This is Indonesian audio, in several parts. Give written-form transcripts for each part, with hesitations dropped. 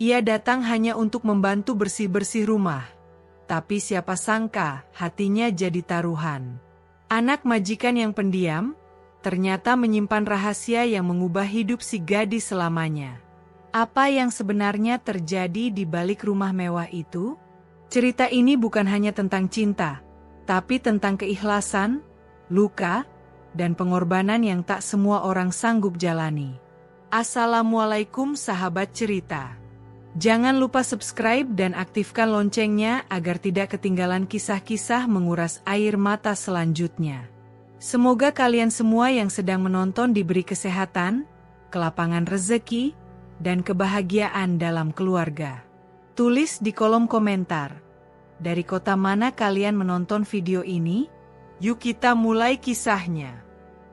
Ia datang hanya untuk membantu bersih-bersih rumah. Tapi siapa sangka hatinya jadi taruhan. Anak majikan yang pendiam, ternyata menyimpan rahasia yang mengubah hidup si gadis selamanya. Apa yang sebenarnya terjadi di balik rumah mewah itu? Cerita ini bukan hanya tentang cinta, tapi tentang keikhlasan, luka, dan pengorbanan yang tak semua orang sanggup jalani. Assalamualaikum sahabat cerita. Jangan lupa subscribe dan aktifkan loncengnya agar tidak ketinggalan kisah-kisah menguras air mata selanjutnya. Semoga kalian semua yang sedang menonton diberi kesehatan, kelapangan rezeki, dan kebahagiaan dalam keluarga. Tulis di kolom komentar, dari kota mana kalian menonton video ini? Yuk kita mulai kisahnya.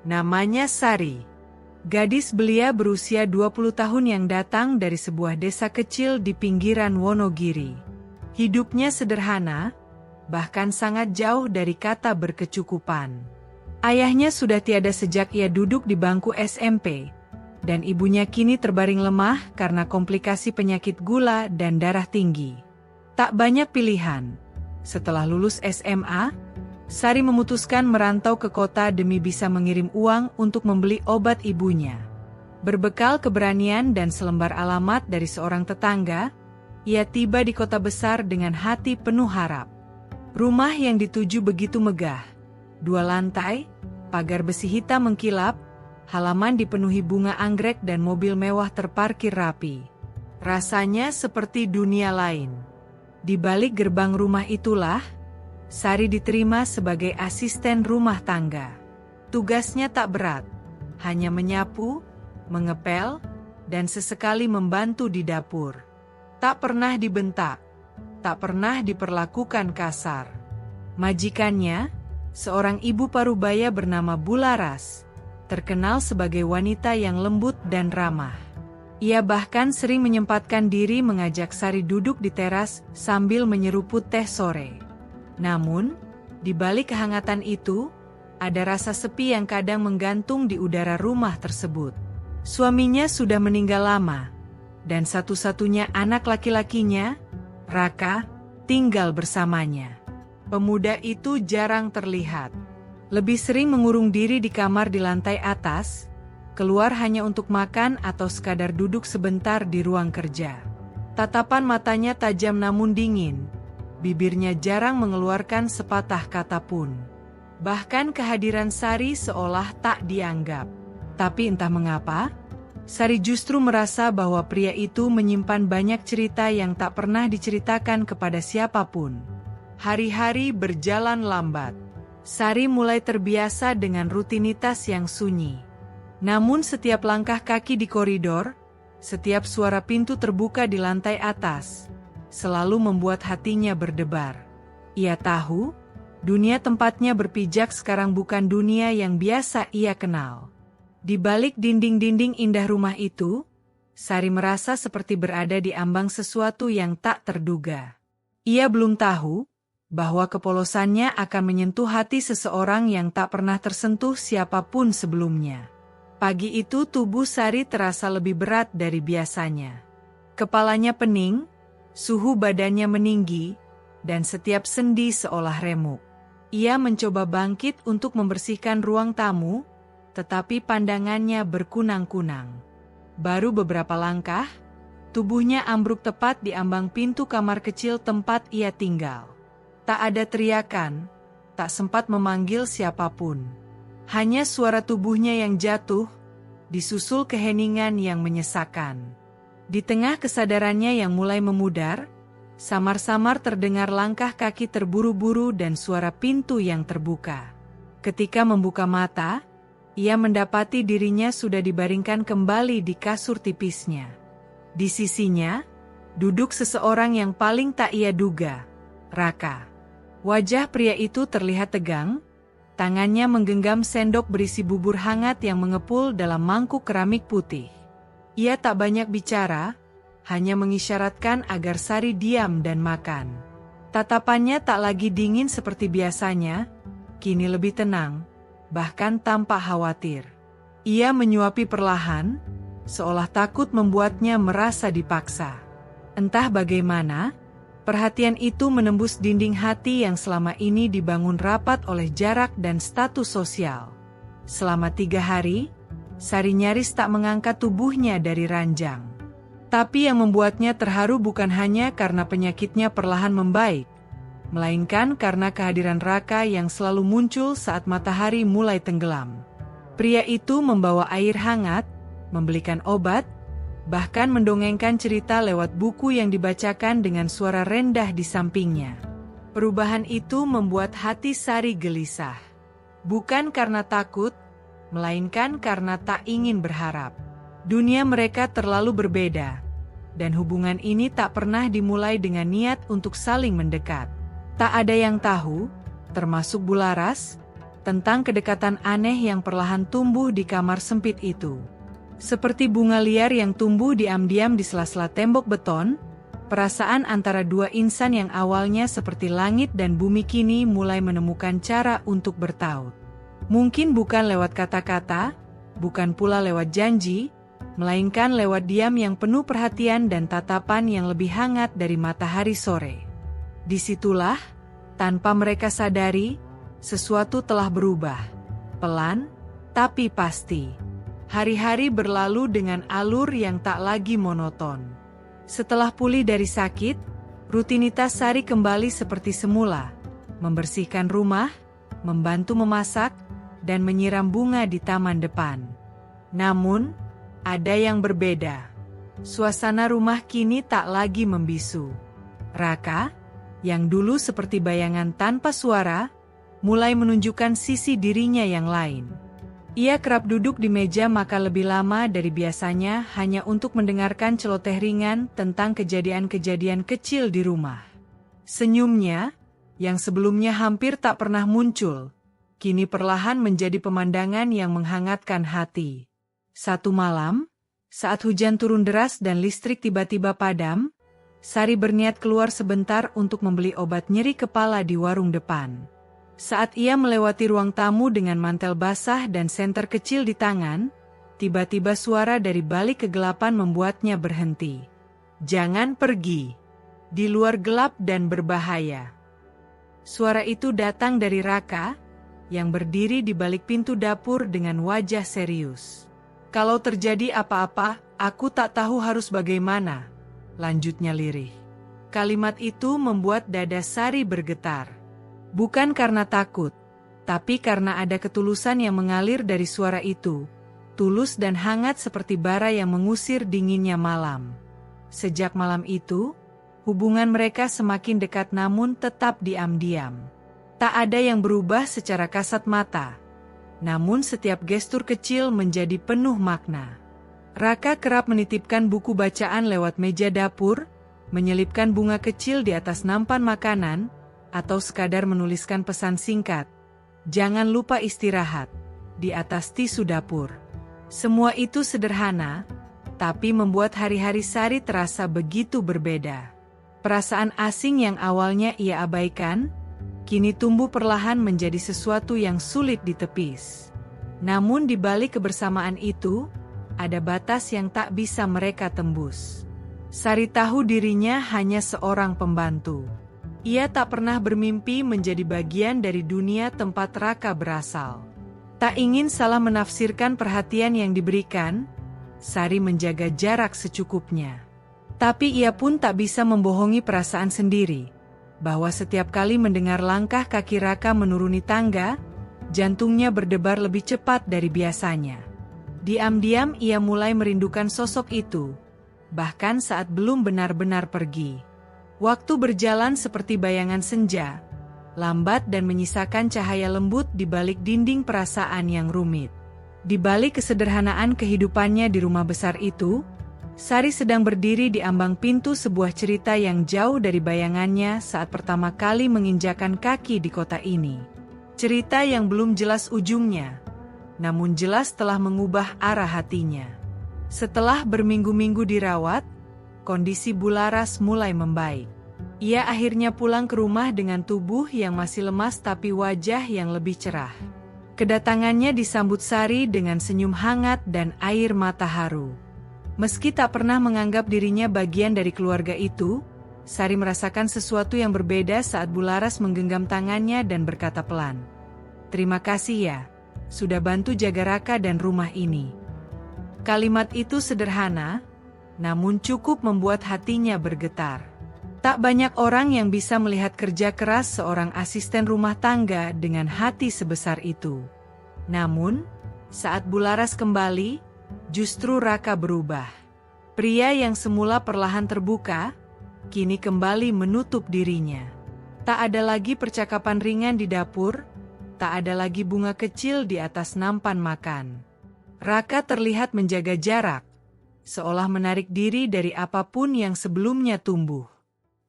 Namanya Sari. Gadis belia berusia 20 tahun yang datang dari sebuah desa kecil di pinggiran Wonogiri. Hidupnya sederhana, bahkan sangat jauh dari kata berkecukupan. Ayahnya sudah tiada sejak ia duduk di bangku SMP, dan ibunya kini terbaring lemah karena komplikasi penyakit gula dan darah tinggi. Tak banyak pilihan. Setelah lulus SMA, Sari memutuskan merantau ke kota demi bisa mengirim uang untuk membeli obat ibunya. Berbekal keberanian dan selembar alamat dari seorang tetangga, ia tiba di kota besar dengan hati penuh harap. Rumah yang dituju begitu megah. 2 lantai, pagar besi hitam mengkilap, halaman dipenuhi bunga anggrek dan mobil mewah terparkir rapi. Rasanya seperti dunia lain. Di balik gerbang rumah itulah, Sari diterima sebagai asisten rumah tangga. Tugasnya tak berat, hanya menyapu, mengepel, dan sesekali membantu di dapur. Tak pernah dibentak, tak pernah diperlakukan kasar. Majikannya, seorang ibu parubaya bernama Bularas, terkenal sebagai wanita yang lembut dan ramah. Ia bahkan sering menyempatkan diri mengajak Sari duduk di teras sambil menyeruput teh sore. Namun, di balik kehangatan itu, ada rasa sepi yang kadang menggantung di udara rumah tersebut. Suaminya sudah meninggal lama, dan satu-satunya anak laki-lakinya, Raka, tinggal bersamanya. Pemuda itu jarang terlihat. Lebih sering mengurung diri di kamar di lantai atas, keluar hanya untuk makan atau sekadar duduk sebentar di ruang kerja. Tatapan matanya tajam namun dingin. Bibirnya jarang mengeluarkan sepatah kata pun. Bahkan kehadiran Sari seolah tak dianggap. Tapi entah mengapa, Sari justru merasa bahwa pria itu menyimpan banyak cerita yang tak pernah diceritakan kepada siapapun. Hari-hari berjalan lambat. Sari mulai terbiasa dengan rutinitas yang sunyi. Namun setiap langkah kaki di koridor, setiap suara pintu terbuka di lantai atas, selalu membuat hatinya berdebar. Ia tahu, dunia tempatnya berpijak sekarang bukan dunia yang biasa ia kenal. Di balik dinding-dinding indah rumah itu, Sari merasa seperti berada di ambang sesuatu yang tak terduga. Ia belum tahu bahwa kepolosannya akan menyentuh hati seseorang yang tak pernah tersentuh siapapun sebelumnya. Pagi itu tubuh Sari terasa lebih berat dari biasanya. Kepalanya pening, suhu badannya meninggi, dan setiap sendi seolah remuk. Ia mencoba bangkit untuk membersihkan ruang tamu, tetapi pandangannya berkunang-kunang. Baru beberapa langkah, tubuhnya ambruk tepat di ambang pintu kamar kecil tempat ia tinggal. Tak ada teriakan, tak sempat memanggil siapapun. Hanya suara tubuhnya yang jatuh, disusul keheningan yang menyesakan. Di tengah kesadarannya yang mulai memudar, samar-samar terdengar langkah kaki terburu-buru dan suara pintu yang terbuka. Ketika membuka mata, ia mendapati dirinya sudah dibaringkan kembali di kasur tipisnya. Di sisinya, duduk seseorang yang paling tak ia duga, Raka. Wajah pria itu terlihat tegang, tangannya menggenggam sendok berisi bubur hangat yang mengepul dalam mangkuk keramik putih. Ia tak banyak bicara, hanya mengisyaratkan agar Sari diam dan makan. Tatapannya tak lagi dingin seperti biasanya, kini lebih tenang, bahkan tampak khawatir. Ia menyuapi perlahan, seolah takut membuatnya merasa dipaksa. Entah bagaimana, perhatian itu menembus dinding hati yang selama ini dibangun rapat oleh jarak dan status sosial. Selama 3 hari, Sari nyaris tak mengangkat tubuhnya dari ranjang. Tapi yang membuatnya terharu bukan hanya karena penyakitnya perlahan membaik, melainkan karena kehadiran Raka yang selalu muncul saat matahari mulai tenggelam. Pria itu membawa air hangat, membelikan obat, bahkan mendongengkan cerita lewat buku yang dibacakan dengan suara rendah di sampingnya. Perubahan itu membuat hati Sari gelisah. Bukan karena takut, melainkan karena tak ingin berharap. Dunia mereka terlalu berbeda, dan hubungan ini tak pernah dimulai dengan niat untuk saling mendekat. Tak ada yang tahu, termasuk Bularas, tentang kedekatan aneh yang perlahan tumbuh di kamar sempit itu. Seperti bunga liar yang tumbuh diam-diam di sela-sela tembok beton, perasaan antara dua insan yang awalnya seperti langit dan bumi kini mulai menemukan cara untuk bertaut. Mungkin bukan lewat kata-kata, bukan pula lewat janji, melainkan lewat diam yang penuh perhatian dan tatapan yang lebih hangat dari matahari sore. Disitulah, tanpa mereka sadari, sesuatu telah berubah. Pelan, tapi pasti. Hari-hari berlalu dengan alur yang tak lagi monoton. Setelah pulih dari sakit, rutinitas Sari kembali seperti semula. Membersihkan rumah, membantu memasak, dan menyiram bunga di taman depan. Namun, ada yang berbeda. Suasana rumah kini tak lagi membisu. Raka, yang dulu seperti bayangan tanpa suara, mulai menunjukkan sisi dirinya yang lain. Ia kerap duduk di meja makan lebih lama dari biasanya hanya untuk mendengarkan celoteh ringan tentang kejadian-kejadian kecil di rumah. Senyumnya, yang sebelumnya hampir tak pernah muncul, kini perlahan menjadi pemandangan yang menghangatkan hati. Satu malam, saat hujan turun deras dan listrik tiba-tiba padam, Sari berniat keluar sebentar untuk membeli obat nyeri kepala di warung depan. Saat ia melewati ruang tamu dengan mantel basah dan senter kecil di tangan, tiba-tiba suara dari balik kegelapan membuatnya berhenti. "Jangan pergi. Di luar gelap dan berbahaya." Suara itu datang dari Raka, yang berdiri di balik pintu dapur dengan wajah serius. "Kalau terjadi apa-apa, aku tak tahu harus bagaimana," lanjutnya lirih. Kalimat itu membuat dada Sari bergetar. Bukan karena takut, tapi karena ada ketulusan yang mengalir dari suara itu, tulus dan hangat seperti bara yang mengusir dinginnya malam. Sejak malam itu, hubungan mereka semakin dekat namun tetap diam-diam. Tak ada yang berubah secara kasat mata, namun setiap gestur kecil menjadi penuh makna. Raka kerap menitipkan buku bacaan lewat meja dapur, menyelipkan bunga kecil di atas nampan makanan, atau sekadar menuliskan pesan singkat, "Jangan lupa istirahat," di atas tisu dapur. Semua itu sederhana, tapi membuat hari-hari Sari terasa begitu berbeda. Perasaan asing yang awalnya ia abaikan, kini tumbuh perlahan menjadi sesuatu yang sulit ditepis. Namun di balik kebersamaan itu, ada batas yang tak bisa mereka tembus. Sari tahu dirinya hanya seorang pembantu. Ia tak pernah bermimpi menjadi bagian dari dunia tempat Raka berasal. Tak ingin salah menafsirkan perhatian yang diberikan, Sari menjaga jarak secukupnya. Tapi ia pun tak bisa membohongi perasaan sendiri, bahwa setiap kali mendengar langkah kaki Raka menuruni tangga, jantungnya berdebar lebih cepat dari biasanya. Diam-diam ia mulai merindukan sosok itu, bahkan saat belum benar-benar pergi. Waktu berjalan seperti bayangan senja, lambat dan menyisakan cahaya lembut di balik dinding perasaan yang rumit. Di balik kesederhanaan kehidupannya di rumah besar itu, Sari sedang berdiri di ambang pintu sebuah cerita yang jauh dari bayangannya saat pertama kali menginjakan kaki di kota ini. Cerita yang belum jelas ujungnya, namun jelas telah mengubah arah hatinya. Setelah berminggu-minggu dirawat, kondisi Bularas mulai membaik. Ia akhirnya pulang ke rumah dengan tubuh yang masih lemas tapi wajah yang lebih cerah. Kedatangannya disambut Sari dengan senyum hangat dan air mata haru. Meski tak pernah menganggap dirinya bagian dari keluarga itu, Sari merasakan sesuatu yang berbeda saat Bularas menggenggam tangannya dan berkata pelan, "Terima kasih ya, sudah bantu jaga Raka dan rumah ini." Kalimat itu sederhana, namun cukup membuat hatinya bergetar. Tak banyak orang yang bisa melihat kerja keras seorang asisten rumah tangga dengan hati sebesar itu. Namun, saat Bularas kembali, justru Raka berubah. Pria yang semula perlahan terbuka, kini kembali menutup dirinya. Tak ada lagi percakapan ringan di dapur, tak ada lagi bunga kecil di atas nampan makan. Raka terlihat menjaga jarak, seolah menarik diri dari apapun yang sebelumnya tumbuh.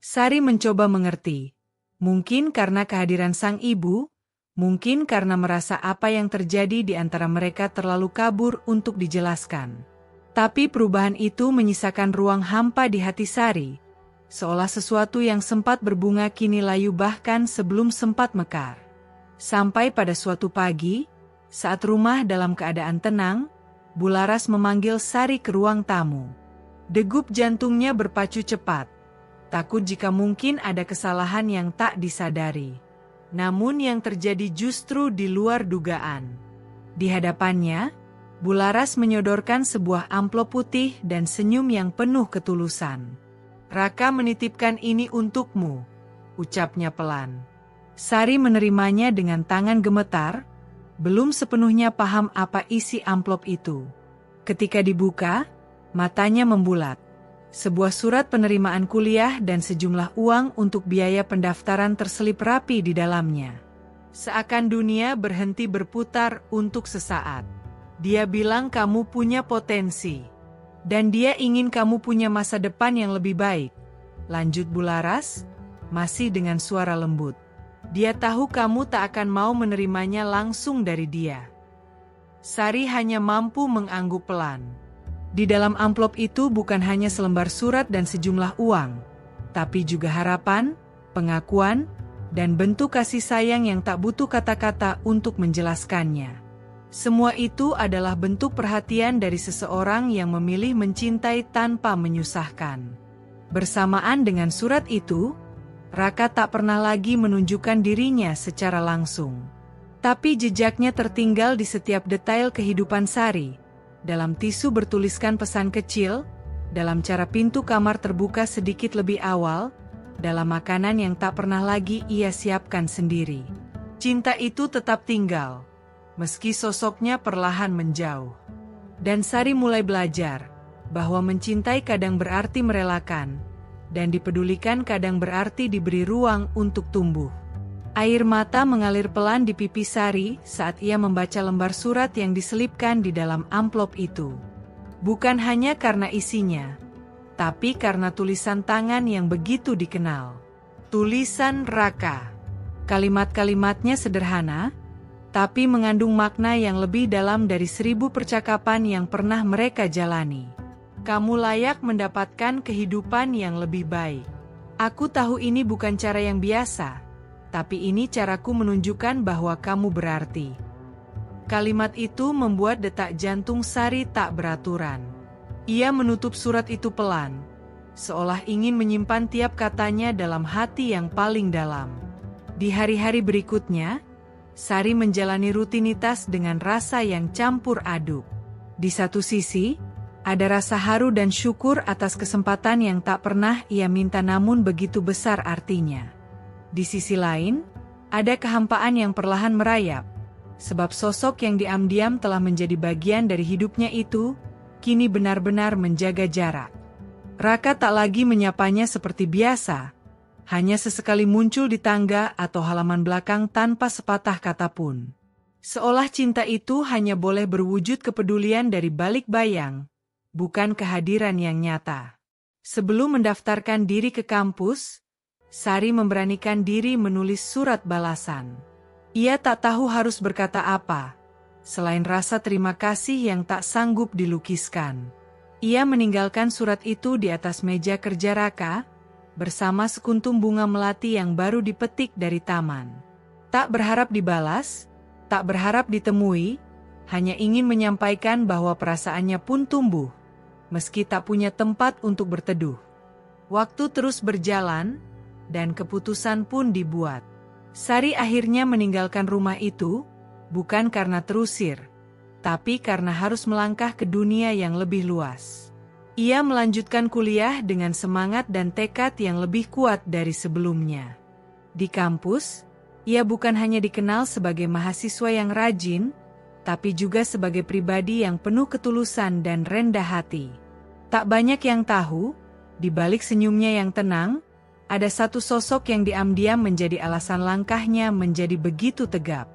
Sari mencoba mengerti, mungkin karena kehadiran sang ibu, mungkin karena merasa apa yang terjadi di antara mereka terlalu kabur untuk dijelaskan. Tapi perubahan itu menyisakan ruang hampa di hati Sari, seolah sesuatu yang sempat berbunga kini layu bahkan sebelum sempat mekar. Sampai pada suatu pagi, saat rumah dalam keadaan tenang, Bularas memanggil Sari ke ruang tamu. Degup jantungnya berpacu cepat, takut jika mungkin ada kesalahan yang tak disadari. Namun yang terjadi justru di luar dugaan. Di hadapannya, Bularas menyodorkan sebuah amplop putih dan senyum yang penuh ketulusan. "Raka menitipkan ini untukmu," ucapnya pelan. Sari menerimanya dengan tangan gemetar, belum sepenuhnya paham apa isi amplop itu. Ketika dibuka, matanya membulat. Sebuah surat penerimaan kuliah dan sejumlah uang untuk biaya pendaftaran terselip rapi di dalamnya. Seakan dunia berhenti berputar untuk sesaat. "Dia bilang kamu punya potensi. Dan dia ingin kamu punya masa depan yang lebih baik," lanjut Bularas, masih dengan suara lembut. "Dia tahu kamu tak akan mau menerimanya langsung dari dia." Sari hanya mampu mengangguk pelan. Di dalam amplop itu bukan hanya selembar surat dan sejumlah uang, tapi juga harapan, pengakuan, dan bentuk kasih sayang yang tak butuh kata-kata untuk menjelaskannya. Semua itu adalah bentuk perhatian dari seseorang yang memilih mencintai tanpa menyusahkan. Bersamaan dengan surat itu, Raka tak pernah lagi menunjukkan dirinya secara langsung. Tapi jejaknya tertinggal di setiap detail kehidupan Sari. Dalam tisu bertuliskan pesan kecil, dalam cara pintu kamar terbuka sedikit lebih awal, dalam makanan yang tak pernah lagi ia siapkan sendiri. Cinta itu tetap tinggal, meski sosoknya perlahan menjauh. Dan Sari mulai belajar, bahwa mencintai kadang berarti merelakan, dan dipedulikan kadang berarti diberi ruang untuk tumbuh. Air mata mengalir pelan di pipi Sari saat ia membaca lembar surat yang diselipkan di dalam amplop itu. Bukan hanya karena isinya, tapi karena tulisan tangan yang begitu dikenal. Tulisan Raka. Kalimat-kalimatnya sederhana, tapi mengandung makna yang lebih dalam dari 1000 percakapan yang pernah mereka jalani. "Kamu layak mendapatkan kehidupan yang lebih baik. Aku tahu ini bukan cara yang biasa, tapi ini caraku menunjukkan bahwa kamu berarti." Kalimat itu membuat detak jantung Sari tak beraturan. Ia menutup surat itu pelan, seolah ingin menyimpan tiap katanya dalam hati yang paling dalam. Di hari-hari berikutnya, Sari menjalani rutinitas dengan rasa yang campur aduk. Di satu sisi, ada rasa haru dan syukur atas kesempatan yang tak pernah ia minta namun begitu besar artinya. Di sisi lain, ada kehampaan yang perlahan merayap, sebab sosok yang diam-diam telah menjadi bagian dari hidupnya itu, kini benar-benar menjaga jarak. Raka tak lagi menyapanya seperti biasa, hanya sesekali muncul di tangga atau halaman belakang tanpa sepatah kata pun. Seolah cinta itu hanya boleh berwujud kepedulian dari balik bayang, bukan kehadiran yang nyata. Sebelum mendaftarkan diri ke kampus, Sari memberanikan diri menulis surat balasan. Ia tak tahu harus berkata apa, selain rasa terima kasih yang tak sanggup dilukiskan. Ia meninggalkan surat itu di atas meja kerja Raka, bersama sekuntum bunga melati yang baru dipetik dari taman. Tak berharap dibalas, tak berharap ditemui, hanya ingin menyampaikan bahwa perasaannya pun tumbuh. meski tak punya tempat untuk berteduh. Waktu terus berjalan, dan keputusan pun dibuat. Sari akhirnya meninggalkan rumah itu, bukan karena terusir, tapi karena harus melangkah ke dunia yang lebih luas. Ia melanjutkan kuliah dengan semangat dan tekad yang lebih kuat dari sebelumnya. Di kampus, ia bukan hanya dikenal sebagai mahasiswa yang rajin, tapi juga sebagai pribadi yang penuh ketulusan dan rendah hati. Tak banyak yang tahu, di balik senyumnya yang tenang, ada satu sosok yang diam-diam menjadi alasan langkahnya menjadi begitu tegap.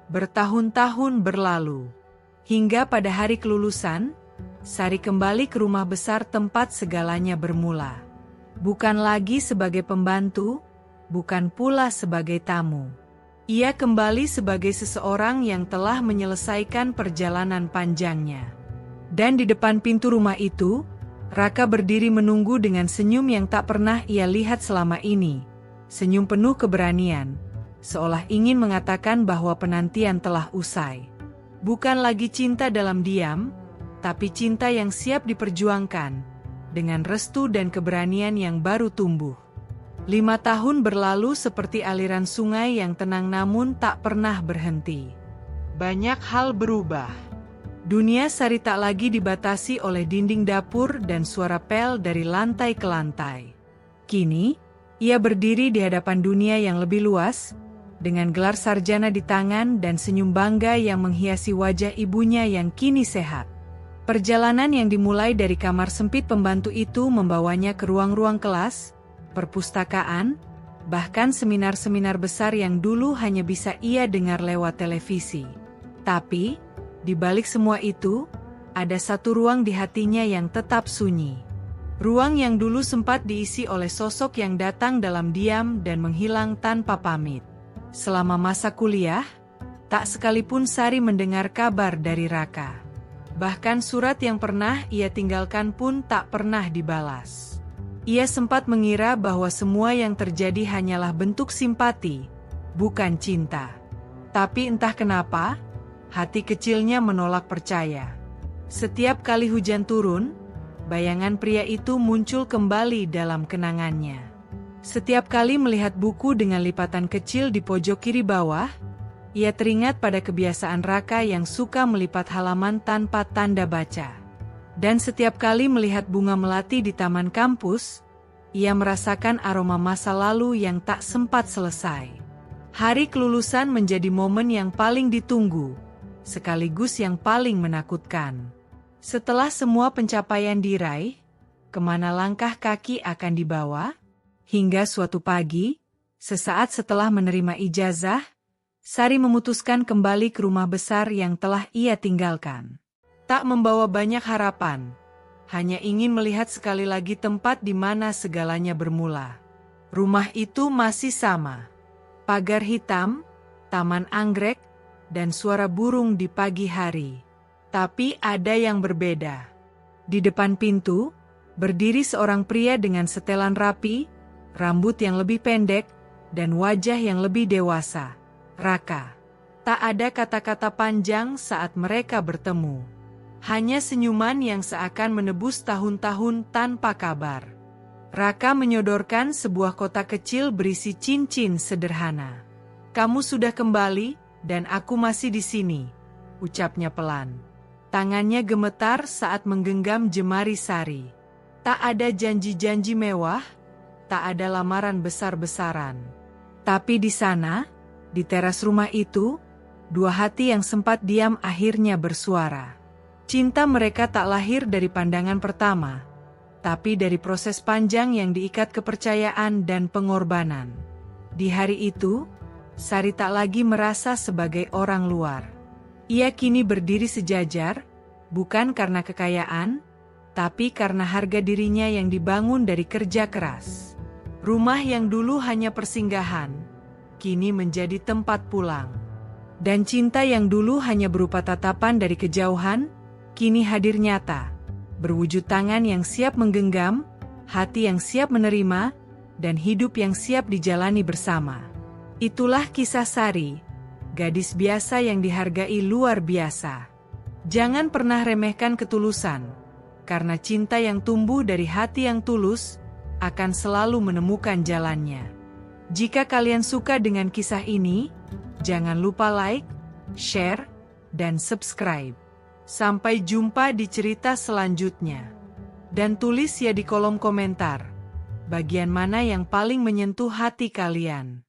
Bertahun-tahun berlalu, hingga pada hari kelulusan, Sari kembali ke rumah besar tempat segalanya bermula. Bukan lagi sebagai pembantu, bukan pula sebagai tamu. Ia kembali sebagai seseorang yang telah menyelesaikan perjalanan panjangnya. Dan di depan pintu rumah itu, Raka berdiri menunggu dengan senyum yang tak pernah ia lihat selama ini. Senyum penuh keberanian, seolah ingin mengatakan bahwa penantian telah usai. Bukan lagi cinta dalam diam, tapi cinta yang siap diperjuangkan, dengan restu dan keberanian yang baru tumbuh. 5 tahun berlalu seperti aliran sungai yang tenang namun tak pernah berhenti. Banyak hal berubah. Dunia Sari tak lagi dibatasi oleh dinding dapur dan suara pel dari lantai ke lantai. Kini, ia berdiri di hadapan dunia yang lebih luas, dengan gelar sarjana di tangan dan senyum bangga yang menghiasi wajah ibunya yang kini sehat. Perjalanan yang dimulai dari kamar sempit pembantu itu membawanya ke ruang-ruang kelas, perpustakaan, bahkan seminar-seminar besar yang dulu hanya bisa ia dengar lewat televisi. Tapi, di balik semua itu, ada satu ruang di hatinya yang tetap sunyi. Ruang yang dulu sempat diisi oleh sosok yang datang dalam diam dan menghilang tanpa pamit. Selama masa kuliah, tak sekalipun Sari mendengar kabar dari Raka. Bahkan surat yang pernah ia tinggalkan pun tak pernah dibalas. Ia sempat mengira bahwa semua yang terjadi hanyalah bentuk simpati, bukan cinta. Tapi entah kenapa, hati kecilnya menolak percaya. Setiap kali hujan turun, bayangan pria itu muncul kembali dalam kenangannya. Setiap kali melihat buku dengan lipatan kecil di pojok kiri bawah, ia teringat pada kebiasaan Raka yang suka melipat halaman tanpa tanda baca. Dan setiap kali melihat bunga melati di taman kampus, ia merasakan aroma masa lalu yang tak sempat selesai. Hari kelulusan menjadi momen yang paling ditunggu, sekaligus yang paling menakutkan. Setelah semua pencapaian diraih, kemana langkah kaki akan dibawa? Hingga suatu pagi, sesaat setelah menerima ijazah, Sari memutuskan kembali ke rumah besar yang telah ia tinggalkan. Tak membawa banyak harapan, hanya ingin melihat sekali lagi tempat di mana segalanya bermula. Rumah itu masih sama. Pagar hitam, taman anggrek, dan suara burung di pagi hari. Tapi ada yang berbeda. Di depan pintu, berdiri seorang pria dengan setelan rapi, rambut yang lebih pendek, dan wajah yang lebih dewasa. Raka. Tak ada kata-kata panjang saat mereka bertemu. Hanya senyuman yang seakan menebus tahun-tahun tanpa kabar. Raka menyodorkan sebuah kotak kecil berisi cincin sederhana. "Kamu sudah kembali? Dan aku masih di sini," ucapnya pelan. Tangannya gemetar saat menggenggam jemari Sari. Tak ada janji-janji mewah, tak ada lamaran besar-besaran. Tapi di sana, di teras rumah itu, dua hati yang sempat diam akhirnya bersuara. Cinta mereka tak lahir dari pandangan pertama, tapi dari proses panjang yang diikat kepercayaan dan pengorbanan. Di hari itu, Sari tak lagi merasa sebagai orang luar. Ia kini berdiri sejajar, bukan karena kekayaan, tapi karena harga dirinya yang dibangun dari kerja keras. Rumah yang dulu hanya persinggahan, kini menjadi tempat pulang. Dan cinta yang dulu hanya berupa tatapan dari kejauhan, kini hadir nyata, berwujud tangan yang siap menggenggam, hati yang siap menerima, dan hidup yang siap dijalani bersama. Itulah kisah Sari, gadis biasa yang dihargai luar biasa. Jangan pernah remehkan ketulusan, karena cinta yang tumbuh dari hati yang tulus akan selalu menemukan jalannya. Jika kalian suka dengan kisah ini, jangan lupa like, share, dan subscribe. Sampai jumpa di cerita selanjutnya. Dan tulis ya di kolom komentar, bagian mana yang paling menyentuh hati kalian.